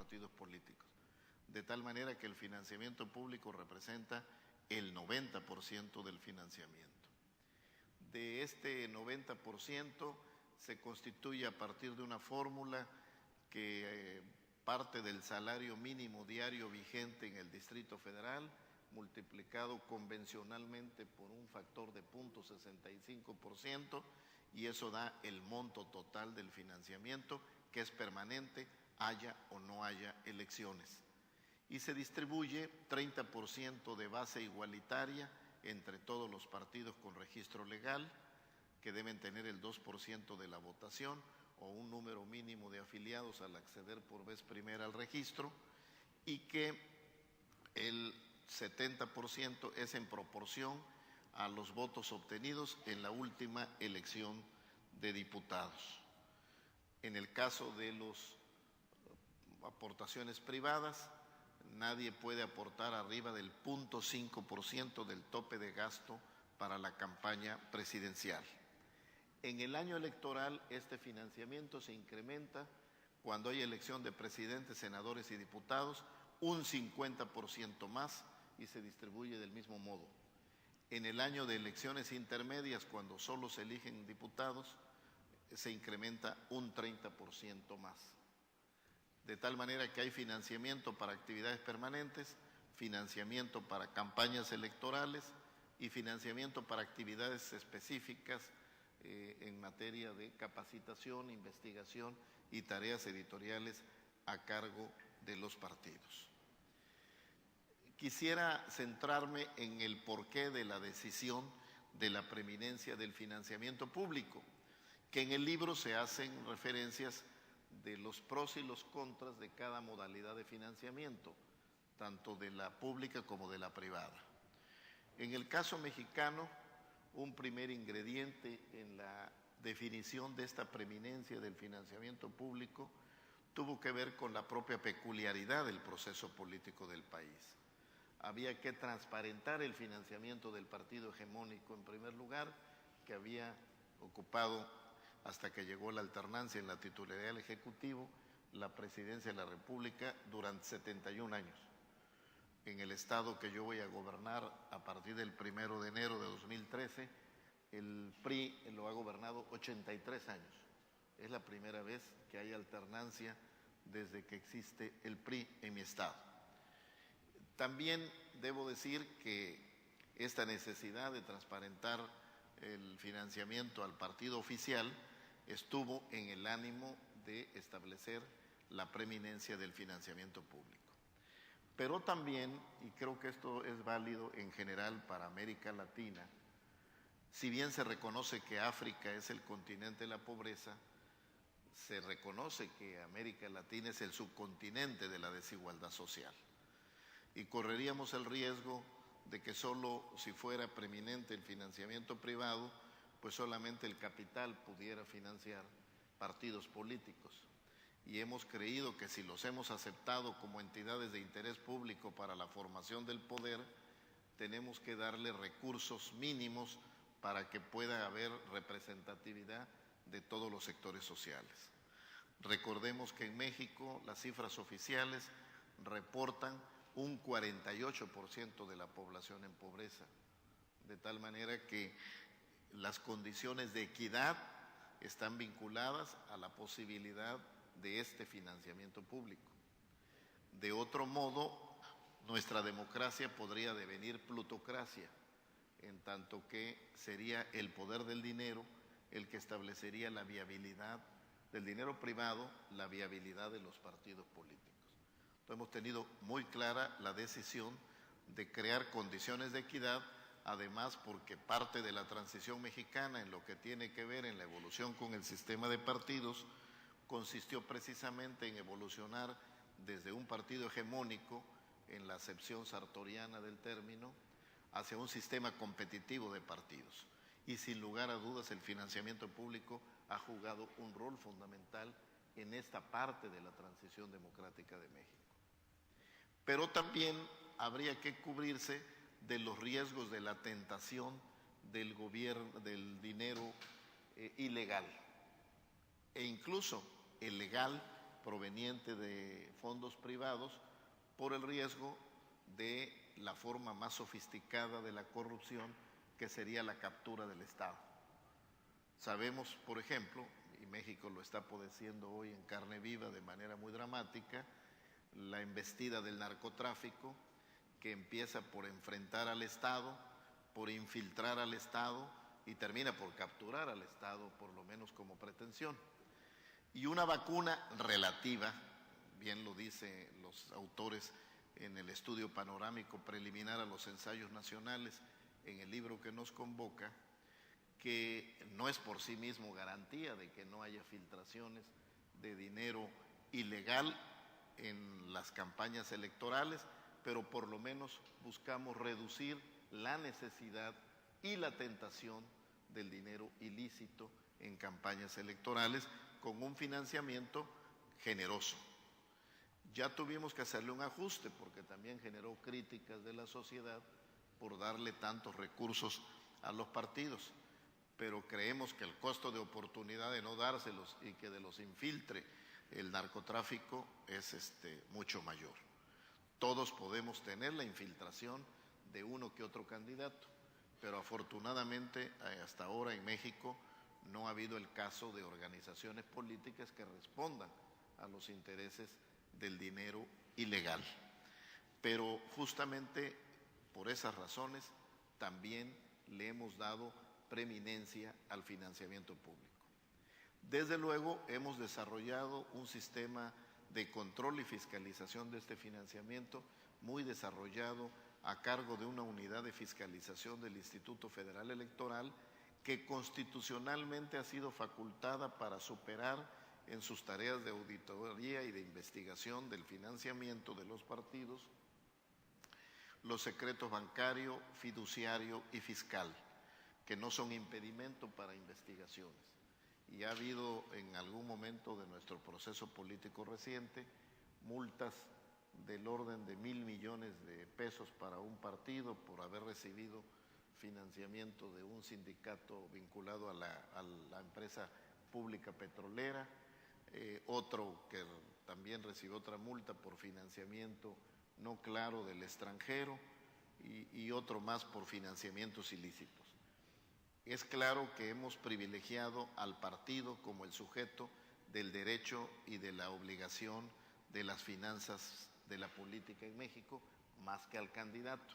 partidos políticos, de tal manera que el financiamiento público representa el 90% del financiamiento. De este 90% se constituye a partir de una fórmula que parte del salario mínimo diario vigente en el Distrito Federal, multiplicado convencionalmente por un factor de 0.65%, y eso da el monto total del financiamiento, que es permanente, haya o no haya elecciones. Y se distribuye 30% de base igualitaria entre todos los partidos con registro legal, que deben tener el 2% de la votación o un número mínimo de afiliados al acceder por vez primera al registro, y que el 70% es en proporción a los votos obtenidos en la última elección de diputados. En el caso de las aportaciones privadas, nadie puede aportar arriba del 0.5% del tope de gasto para la campaña presidencial. En el año electoral, este financiamiento se incrementa cuando hay elección de presidentes, senadores y diputados, un 50% más, y se distribuye del mismo modo. En el año de elecciones intermedias, cuando solo se eligen diputados, se incrementa un 30% más. De tal manera que hay financiamiento para actividades permanentes, financiamiento para campañas electorales y financiamiento para actividades específicas en materia de capacitación, investigación y tareas editoriales a cargo de los partidos. Quisiera centrarme en el porqué de la decisión de la preeminencia del financiamiento público, que en el libro se hacen referencias de los pros y los contras de cada modalidad de financiamiento, tanto de la pública como de la privada. En el caso mexicano, un primer ingrediente en la definición de esta preeminencia del financiamiento público tuvo que ver con la propia peculiaridad del proceso político del país. Había que transparentar el financiamiento del partido hegemónico, en primer lugar, que había ocupado, hasta que llegó la alternancia en la titularidad del Ejecutivo, la presidencia de la República durante 71 años. En el estado que yo voy a gobernar a partir del 1 de enero de 2013, el PRI lo ha gobernado 83 años. Es la primera vez que hay alternancia desde que existe el PRI en mi estado. También debo decir que esta necesidad de transparentar el financiamiento al partido oficial estuvo en el ánimo de establecer la preeminencia del financiamiento público. Pero también, y creo que esto es válido en general para América Latina, si bien se reconoce que África es el continente de la pobreza, se reconoce que América Latina es el subcontinente de la desigualdad social. Y correríamos el riesgo de que solo si fuera preeminente el financiamiento privado, pues solamente el capital pudiera financiar partidos políticos. Y hemos creído que si los hemos aceptado como entidades de interés público para la formación del poder, tenemos que darle recursos mínimos para que pueda haber representatividad de todos los sectores sociales. Recordemos que en México las cifras oficiales reportan un 48% de la población en pobreza, de tal manera que las condiciones de equidad están vinculadas a la posibilidad de este financiamiento público. De otro modo, nuestra democracia podría devenir plutocracia, en tanto que sería el poder del dinero el que establecería la viabilidad del dinero privado, la viabilidad de los partidos políticos. Entonces, hemos tenido muy clara la decisión de crear condiciones de equidad, además porque parte de la transición mexicana en lo que tiene que ver en la evolución con el sistema de partidos consistió precisamente en evolucionar desde un partido hegemónico, en la acepción sartoriana del término, hacia un sistema competitivo de partidos. Y sin lugar a dudas el financiamiento público ha jugado un rol fundamental en esta parte de la transición democrática de México. Pero también habría que cubrirse de los riesgos de la tentación del gobierno, del dinero ilegal, e incluso el legal, proveniente de fondos privados por el riesgo de la forma más sofisticada de la corrupción, que sería la captura del Estado. Sabemos, por ejemplo, y México lo está padeciendo hoy en carne viva de manera muy dramática, la embestida del narcotráfico, que empieza por enfrentar al Estado, por infiltrar al Estado y termina por capturar al Estado, por lo menos como pretensión. Y una vacuna relativa, bien lo dicen los autores en el estudio panorámico preliminar a los ensayos nacionales, en el libro que nos convoca, que no es por sí mismo garantía de que no haya filtraciones de dinero ilegal en las campañas electorales, pero por lo menos buscamos reducir la necesidad y la tentación del dinero ilícito en campañas electorales con un financiamiento generoso. Ya tuvimos que hacerle un ajuste porque también generó críticas de la sociedad por darle tantos recursos a los partidos, pero creemos que el costo de oportunidad de no dárselos y que de los infiltre el narcotráfico es mucho mayor. Todos podemos tener la infiltración de uno que otro candidato, pero afortunadamente hasta ahora en México no ha habido el caso de organizaciones políticas que respondan a los intereses del dinero ilegal. Pero justamente por esas razones también le hemos dado preeminencia al financiamiento público. Desde luego hemos desarrollado un sistema de control y fiscalización de este financiamiento muy desarrollado a cargo de una unidad de fiscalización del Instituto Federal Electoral que constitucionalmente ha sido facultada para superar en sus tareas de auditoría y de investigación del financiamiento de los partidos los secretos bancario, fiduciario y fiscal, que no son impedimento para investigaciones. Y ha habido en algún momento de nuestro proceso político reciente multas del orden de 1,000 millones de pesos para un partido por haber recibido financiamiento de un sindicato vinculado a la empresa pública petrolera, otro que también recibió otra multa por financiamiento no claro del extranjero y otro más por financiamientos ilícitos. Es claro que hemos privilegiado al partido como el sujeto del derecho y de la obligación de las finanzas de la política en México, más que al candidato.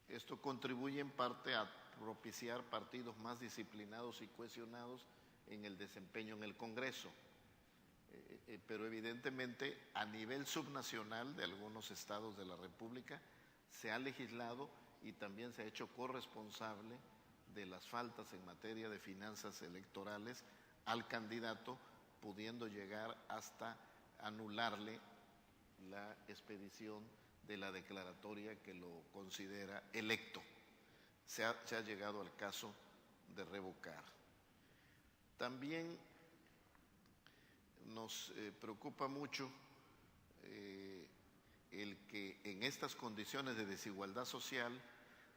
Esto contribuye en parte a propiciar partidos más disciplinados y cohesionados en el desempeño en el Congreso. Pero evidentemente a nivel subnacional de algunos estados de la República se ha legislado y también se ha hecho corresponsable de las faltas en materia de finanzas electorales al candidato, pudiendo llegar hasta anularle la expedición de la declaratoria que lo considera electo. Se ha llegado al caso de revocar. También nos preocupa mucho el que en estas condiciones de desigualdad social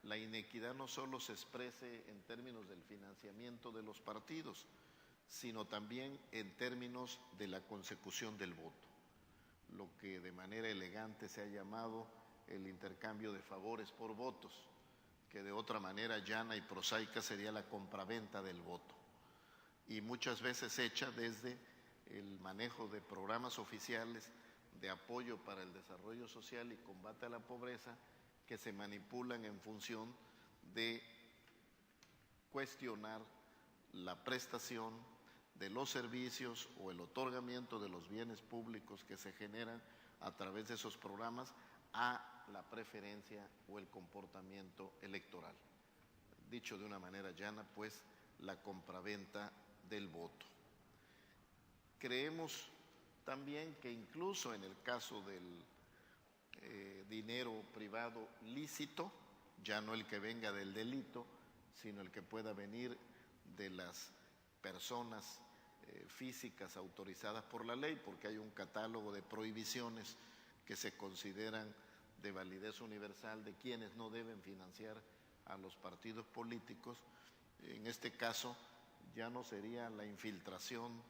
la inequidad no solo se exprese en términos del financiamiento de los partidos, sino también en términos de la consecución del voto, lo que de manera elegante se ha llamado el intercambio de favores por votos, que de otra manera llana y prosaica sería la compraventa del voto, y muchas veces hecha desde el manejo de programas oficiales de apoyo para el desarrollo social y combate a la pobreza, que se manipulan en función de cuestionar la prestación de los servicios o el otorgamiento de los bienes públicos que se generan a través de esos programas a la preferencia o el comportamiento electoral. Dicho de una manera llana, pues, la compraventa del voto. Creemos también que incluso en el caso del dinero privado lícito, ya no el que venga del delito, sino el que pueda venir de las personas físicas autorizadas por la ley, porque hay un catálogo de prohibiciones que se consideran de validez universal de quienes no deben financiar a los partidos políticos. En este caso ya no sería la infiltración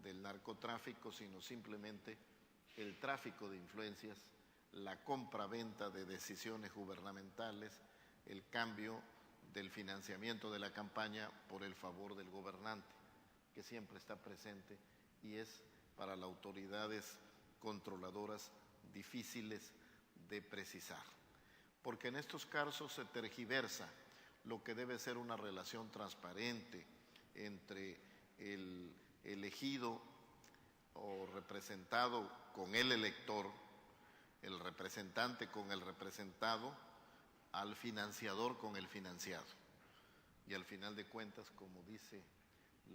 del narcotráfico, sino simplemente el tráfico de influencias, la compra-venta de decisiones gubernamentales, el cambio del financiamiento de la campaña por el favor del gobernante, que siempre está presente y es para las autoridades controladoras difíciles de precisar. Porque en estos casos se tergiversa lo que debe ser una relación transparente entre el elegido o representado con el elector, el representante con el representado, al financiador con el financiado. Y al final de cuentas, como dice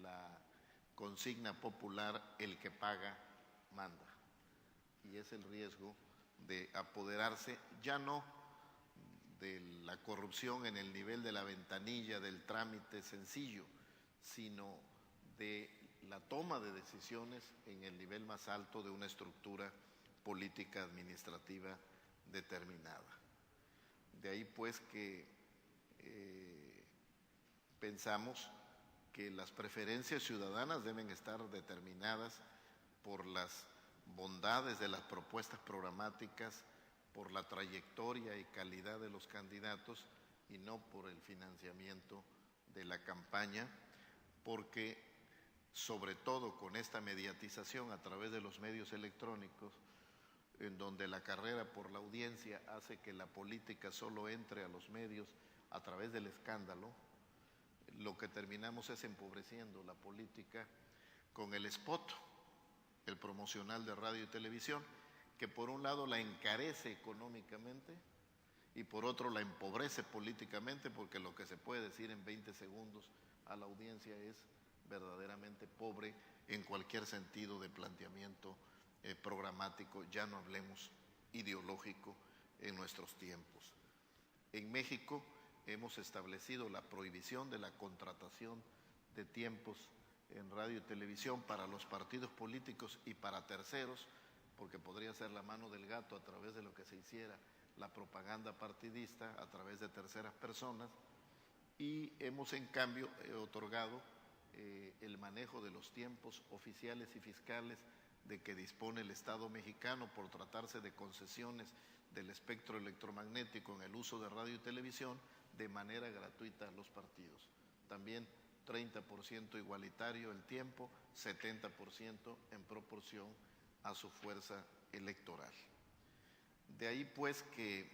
la consigna popular, el que paga manda. Y es el riesgo de apoderarse ya no de la corrupción en el nivel de la ventanilla del trámite sencillo, sino de la toma de decisiones en el nivel más alto de una estructura política administrativa determinada. De ahí pues que pensamos que las preferencias ciudadanas deben estar determinadas por las bondades de las propuestas programáticas, por la trayectoria y calidad de los candidatos y no por el financiamiento de la campaña, porque sobre todo con esta mediatización a través de los medios electrónicos, en donde la carrera por la audiencia hace que la política solo entre a los medios a través del escándalo, lo que terminamos es empobreciendo la política con el spot, el promocional de radio y televisión, que por un lado la encarece económicamente y por otro la empobrece políticamente, porque lo que se puede decir en 20 segundos a la audiencia es verdaderamente pobre en cualquier sentido de planteamiento programático, ya no hablemos ideológico en nuestros tiempos. En México hemos establecido la prohibición de la contratación de tiempos en radio y televisión para los partidos políticos y para terceros, porque podría ser la mano del gato a través de lo que se hiciera la propaganda partidista a través de terceras personas, y hemos en cambio otorgado el manejo de los tiempos oficiales y fiscales de que dispone el Estado mexicano por tratarse de concesiones del espectro electromagnético en el uso de radio y televisión de manera gratuita a los partidos. También 30% igualitario el tiempo, 70% en proporción a su fuerza electoral. De ahí pues que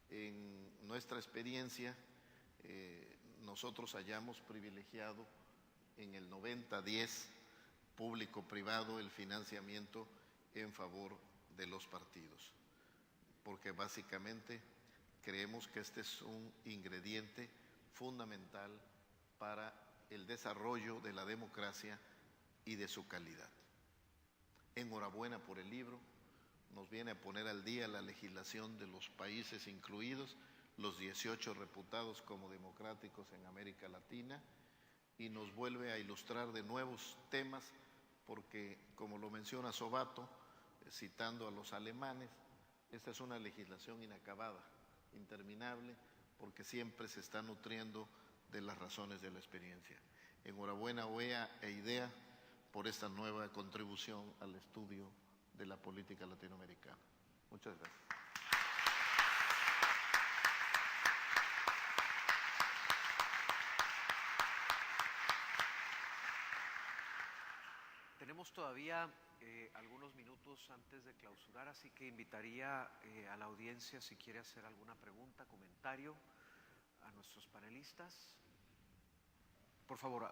en nuestra experiencia nosotros hayamos privilegiado en el 90-10 público-privado el financiamiento en favor de los partidos, porque básicamente creemos que este es un ingrediente fundamental para el desarrollo de la democracia y de su calidad. Enhorabuena por el libro, nos viene a poner al día la legislación de los países incluidos, los 18 reputados como democráticos en América Latina, y nos vuelve a ilustrar de nuevos temas, porque como lo menciona Sobato, citando a los alemanes, esta es una legislación inacabada, interminable, porque siempre se está nutriendo de las razones de la experiencia. Enhorabuena OEA e IDEA por esta nueva contribución al estudio de la política latinoamericana. Muchas gracias. Tenemos todavía algunos minutos antes de clausurar, así que invitaría a la audiencia si quiere hacer alguna pregunta, comentario a nuestros panelistas. Por favor.